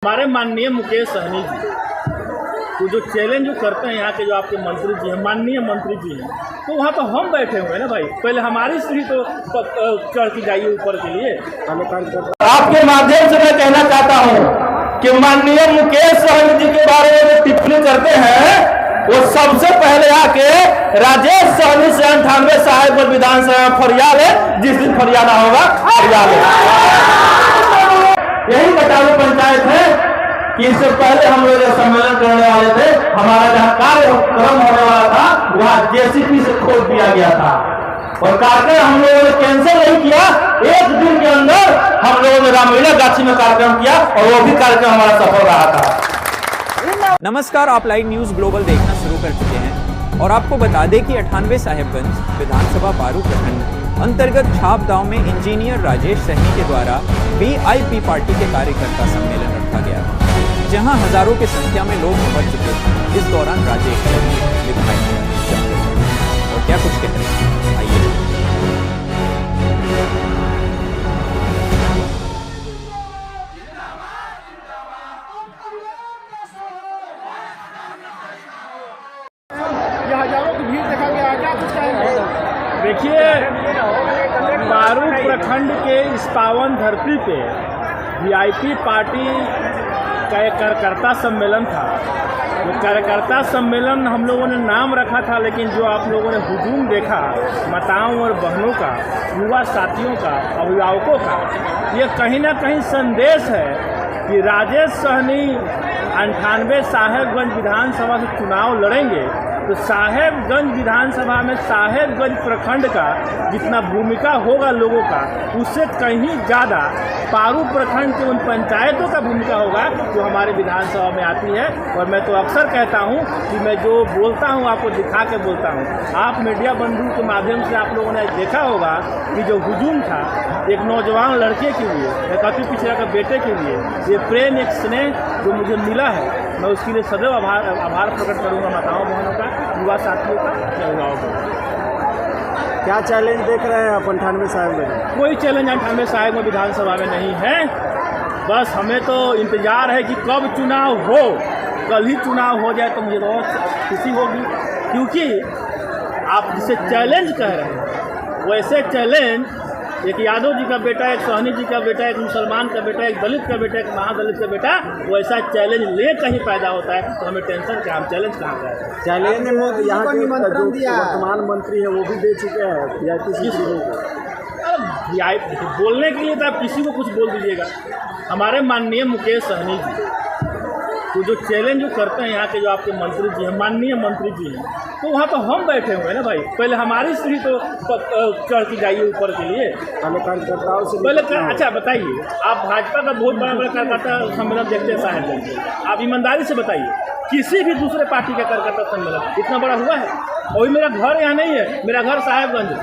हमारे माननीय मुकेश सहनी जी तो जो चैलेंज जो करते हैं यहाँ के जो आपके मंत्री जी हैं, माननीय मंत्री जी हैं, तो वहाँ तो हम बैठे हुए हैं ना भाई। पहले हमारी सीढ़ी तो चढ़ के जाइए ऊपर के लिए। आपके माध्यम से मैं कहना चाहता हूँ कि माननीय मुकेश सहनी जी के बारे में जो टिप्पणी करते हैं वो सबसे पहले आके राजेश सहनी से 98 साहेब विधानसभा में फरियाद है, जिस दिन फरियाद होगा फरियाद है। यही बटाली पंचायत है कि इससे पहले हम लोग सम्मेलन करने वाले थे, हमारा जहाँ कार्यक्रम होने वाला था वहाँ जेसीबी से खोद दिया गया था और कार्यक्रम हम लोगों ने कैंसिल नहीं किया। एक दिन के अंदर हम लोगों ने रामलीला गाछी में कार्यक्रम किया और वो भी कार्यक्रम हमारा सफल रहा था। नमस्कार, आप लाइव न्यूज ग्लोबल देखना शुरू कर चुके हैं और आपको बता दें कि 98 साहेबगंज विधानसभा बारू प्रखंड अंतर्गत छाप गांव में इंजीनियर राजेश सहनी के द्वारा वीआईपी पार्टी के कार्यकर्ता सम्मेलन रखा गया, जहां हजारों की संख्या में लोग पहुंच चुके थे। इस दौरान राजेश सहनी विधायक और क्या कुछ कहते हैं, आइए। हजारों की भीड़ देखा गया, क्या कुछ कहेंगे? देखिए, बारू प्रखंड के इस पावन धरती पे वीआईपी पार्टी का एक कार्यकर्ता सम्मेलन था। वो कार्यकर्ता सम्मेलन हम लोगों ने नाम रखा था, लेकिन जो आप लोगों ने हुजूम देखा माताओं और बहनों का, युवा साथियों का, अभिभावकों का, ये कहीं ना कहीं संदेश है कि राजेश सहनी 98 साहेबगंज विधानसभा से चुनाव लड़ेंगे तो साहेबगंज विधानसभा में साहेबगंज प्रखंड का जितना भूमिका होगा लोगों का, उससे कहीं ज़्यादा पारू प्रखंड के उन पंचायतों का भूमिका होगा जो हमारे विधानसभा में आती है। और मैं तो अक्सर कहता हूं कि मैं जो बोलता हूं आपको दिखा के बोलता हूं। आप मीडिया बंधु के माध्यम से आप लोगों ने देखा होगा कि जो हुजूम था एक नौजवान लड़के के लिए, एक अति पिछड़ा का बेटे के लिए, ये प्रेम, एक स्नेह जो मुझे मिला है, मैं उसके लिए सदैव आभार प्रकट करूँगा माताओं बहनों का, युवा साथियों का, अभिभावकों का। क्या चैलेंज देख रहे हैं आप 98 साहेब में? कोई चैलेंज 98 साहेब में विधानसभा में नहीं है। बस हमें तो इंतजार है कि कब चुनाव हो। कल ही चुनाव हो जाए तो मुझे बहुत खुशी होगी, क्योंकि आप जिसे चैलेंज कह रहे हैं वैसे चैलेंज एक यादव जी का बेटा, एक सहनी जी का बेटा, एक मुसलमान का बेटा, एक दलित का बेटा, एक महादलित का बेटा, वैसा चैलेंज ले कहीं पैदा होता है तो हमें टेंशन क्या, हम चैलेंज कहाँ का है? चैलेंज में यहाँ के वर्तमान मंत्री है वो भी दे चुके हैं वीआईपी बोलने के लिए तो आप किसी को कुछ बोल दीजिएगा। हमारे माननीय मुकेश सहनी जी तो जो चैलेंज जो करते हैं यहाँ के जो आपके मंत्री जी हैं, माननीय मंत्री जी हैं, तो वहाँ तो हम बैठे हुए हैं ना भाई। पहले हमारी सीढ़ी तो चढ़ के जाइए ऊपर के लिए। कार्यकर्ताओं से पहले अच्छा बताइए, आप भाजपा का बहुत बड़ा बड़ा कार्यकर्ता सम्मेलन देखते हैं साहेबगंज में, आप ईमानदारी से बताइए किसी भी दूसरे पार्टी का कार्यकर्ता सम्मेलन इतना बड़ा हुआ है? और मेरा घर यहाँ नहीं है, मेरा घर साहेबगंज है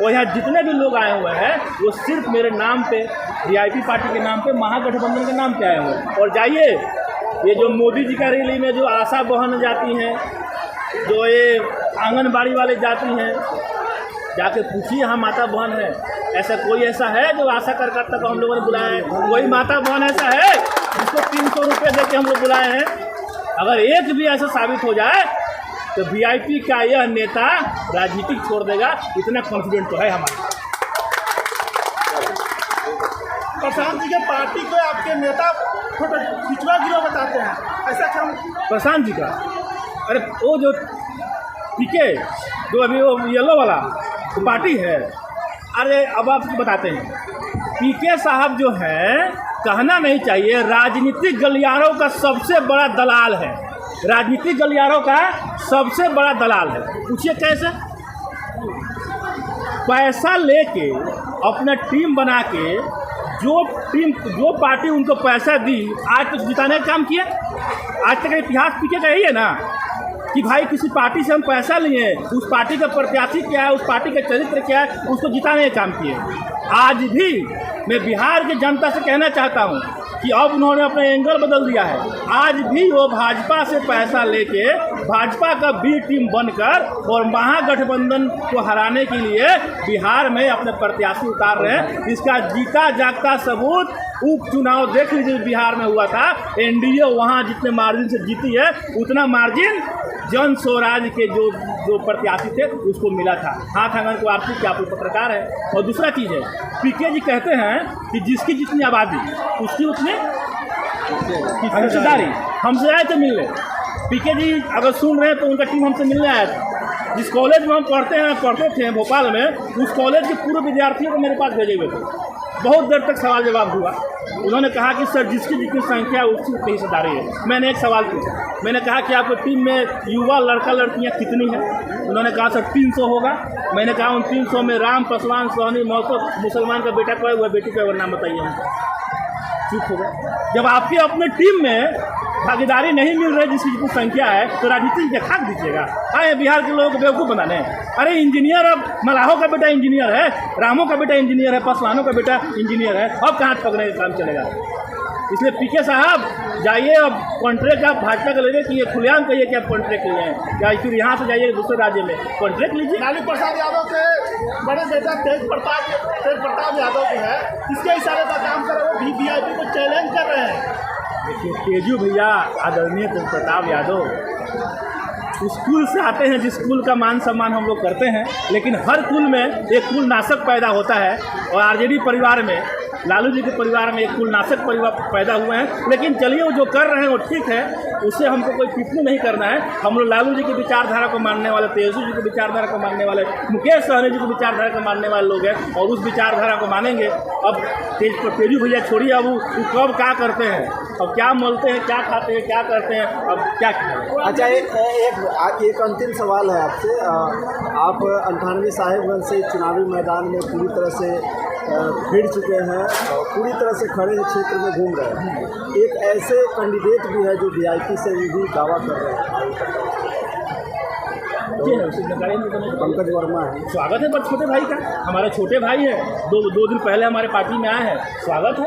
और यहाँ जितने भी लोग आए हुए हैं वो सिर्फ मेरे नाम पे, वीआईपी पार्टी के नाम पे, महागठबंधन के नाम पे आए हुए हैं। और जाइए, ये जो मोदी जी का रैली में जो आशा बहन जाती हैं, जो ये आंगनबाड़ी वाले जाती हैं, जाके पूछिए हाँ माता बहन है, ऐसा कोई ऐसा है जो आशा कार्यकर्ता को हम लोगों ने बुलाया है? कोई माता बहन ऐसा है जिसको 300 रुपये दे के हम लोग बुलाए हैं? अगर एक भी ऐसा साबित हो जाए तो वीआईपी का यह नेता राजनीतिक छोड़ देगा, इतना कॉन्फिडेंट तो है हमारा। प्रशांत जी के पार्टी को आपके नेता पिछड़ा गिरोह बताते हैं, ऐसा क्यों? प्रशांत जी का, अरे वो जो पीके जो अभी वो येलो वाला तो पार्टी है, अरे अब आपको बताते हैं, पीके साहब जो है, कहना नहीं चाहिए, राजनीतिक गलियारों का सबसे बड़ा दलाल है। राजनीतिक गलियारों का सबसे बड़ा दलाल है। पूछिए कैसे? पैसा लेके अपना टीम बना के, जो पार्टी उनको पैसा दी आज तक जिताने का काम किया। आज तक इतिहास पीके का यही है ना कि भाई किसी पार्टी से हम पैसा लिए, उस पार्टी का प्रत्याशी क्या है, उस पार्टी का चरित्र क्या है, उसको जिताने का काम किए। आज भी मैं बिहार की जनता से कहना चाहता हूँ कि अब उन्होंने अपना एंगल बदल दिया है। आज भी वो भाजपा से पैसा लेके भाजपा का बी टीम बनकर और महागठबंधन को हराने के लिए बिहार में अपने प्रत्याशी उतार रहे हैं। इसका जीता जागता सबूत उपचुनाव देख लीजिए, बिहार में हुआ था। एनडीए वहाँ जितने मार्जिन से जीती है उतना मार्जिन जन स्वराज के जो प्रत्याशी थे उसको मिला था। हाथ आंगन को आरती क्या कोई पत्रकार है? और दूसरा चीज़ है, पीके जी कहते हैं कि जिसकी जितनी आबादी उसकी उतनी हिस्सेदारी। हमसे आए थे मिलने, पीके जी अगर सुन रहे हैं तो उनका टीम हमसे मिलने आया था। जिस कॉलेज में हम पढ़ते थे भोपाल में, उस कॉलेज के पूर्व विद्यार्थियों को मेरे पास भेजे हुए थे। बहुत देर तक सवाल जवाब हुआ। उन्होंने कहा कि सर जिसकी जितनी संख्या है उसकी उतनी हिस्सेदारी है। मैंने एक सवाल पूछा, मैंने कहा कि आपकी टीम में युवा लड़का लड़कियां कितनी हैं? उन्होंने कहा सर 300 होगा। मैंने कहा उन 300 में राम, पासवान, सोहनी, मौसो, मुसलमान का बेटा कोई हुआ, बेटी का नाम बताइए हमको। चुप हो गए। जब आपकी अपने टीम में भागीदारी नहीं मिल रही जिसकी जितनी संख्या है तो राजनीति क्या खाक दीजिएगा? आए बिहार के लोगों को बेवकूफ़ बनाने। अरे इंजीनियर, अब मलाहो का बेटा इंजीनियर है, रामों का बेटा इंजीनियर है, पासवानों का बेटा इंजीनियर है, अब कहाँ पकड़ने का काम चलेगा? इसलिए पीके साहब जाइए, अब कॉन्ट्रैक्ट आप भाजपा का ले रहे कि ये खुलेआम कहिए कि आप कॉन्ट्रैक्ट लिए हैं, या फिर यहाँ से जाइए दूसरे राज्य में कॉन्ट्रैक्ट लीजिए। लालू प्रसाद यादव के बड़े बेटा तेज प्रताप यादव जो है, इसके इशारे पर काम कर रहे, वो वीआईपी को चैलेंज कर रहे हैं। देखिए तेजू भैया, आदरणीय तेज प्रताप यादव स्कूल से आते हैं, जिस कुल का मान सम्मान हम लोग करते हैं, लेकिन हर कुल में एक कुल नाशक पैदा होता है। और आरजेडी परिवार में, लालू जी के परिवार में एक कुल नाशक परिवार पैदा हुए हैं। लेकिन चलिए वो जो कर रहे हैं वो ठीक है, उससे हमको कोई टिप्पणी नहीं करना है। हम लोग लालू जी की विचारधारा को मानने वाले, तेजू जी की विचारधारा को मानने वाले, मुकेश सहनी जी की विचारधारा को मानने वाले लोग हैं और उस विचारधारा को मानेंगे। अब तेजू भैया छोड़िए, अब वो कब क्या करते हैं, अब क्या मलते हैं, क्या खाते हैं, क्या करते हैं, अब क्या। अच्छा, एक अंतिम सवाल है आपसे। आप 98 साहेबगंज से चुनावी मैदान में पूरी तरह से भिड़ चुके हैं और पूरी तरह से खड़े क्षेत्र में घूम रहे हैं। एक ऐसे कैंडिडेट भी है जो वीआईपी से भी दावा कर रहे हैं, पंकज वर्मा है। स्वागत है बस छोटे भाई का, हमारे छोटे भाई है, दो दिन पहले हमारे पार्टी में आए हैं, स्वागत है।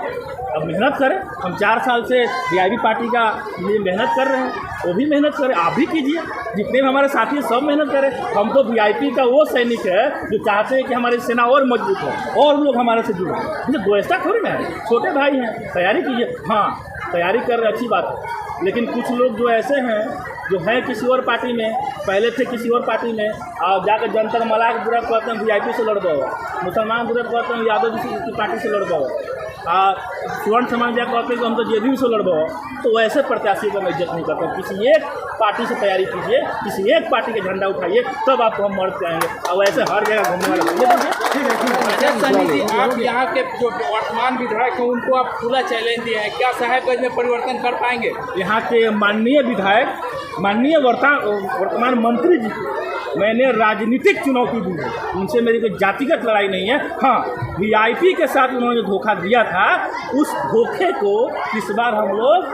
अब मेहनत करें, हम 4 साल से वीआईपी पार्टी का लिए मेहनत कर रहे हैं, वो भी मेहनत करें, आप भी कीजिए, जितने भी हमारे साथी हैं सब मेहनत करें। हम तो वीआईपी का वो सैनिक है जो चाहते हैं कि हमारी सेना और मजबूत हो और लोग हमारे से जुड़े। मुझे गोयस्ता थोड़ी ना है, छोटे भाई हैं, तैयारी कीजिए। हाँ, तैयारी कर रहे अच्छी बात है, लेकिन कुछ लोग जो ऐसे हैं जो हैं किसी और पार्टी में, पहले थे किसी और पार्टी में, और जाकर जनता मलाक बुरा कहते हैं वीआईपी से लड़ दो, मुसलमान बुरा कहते हैं यादव जी की पार्टी से लड़ दो, स्वर्ण समाज जाकर कहते हैं कि हम तो जेडीयू से लड़ दो। तो वैसे प्रत्याशी को मैं इज्जत नहीं करता। किसी एक पार्टी से तैयारी कीजिए, किसी एक पार्टी का झंडा उठाइए, तब आपको हम मर्द जाएंगे। और वैसे हर जगह घूमने वाला सनी जी, आप यहाँ के जो वर्तमान विधायक हैं उनको आप खुला चैलेंज दिए हैं, क्या साहेबगंज में परिवर्तन कर पाएंगे? यहाँ के माननीय विधायक, माननीय वर्तमान मंत्री जी मैंने राजनीतिक चुनौती दी है, उनसे मेरी कोई जातिगत लड़ाई नहीं है। हाँ, वीआईपी के साथ उन्होंने धोखा दिया था, उस धोखे को इस बार हम लोग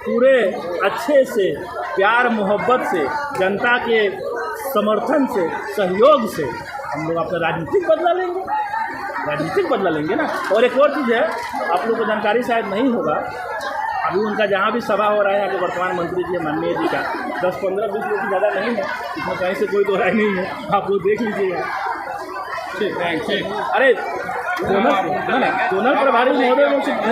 पूरे अच्छे से, प्यार मोहब्बत से, जनता के समर्थन से, सहयोग से हम लोग अपना राजनीतिक बदला लेंगे ना। और एक और चीज़ है, आप लोगों को जानकारी शायद नहीं होगा, अभी उनका जहाँ भी सभा हो रहा है यहाँ के वर्तमान मंत्री जी माननीय जी का 10-15-20 लोग की ज़्यादा नहीं है, इसमें कहीं से कोई दो राय नहीं है, आप लोग देख लीजिएगा। ठीक, अरे दोनों प्रभारी महोदय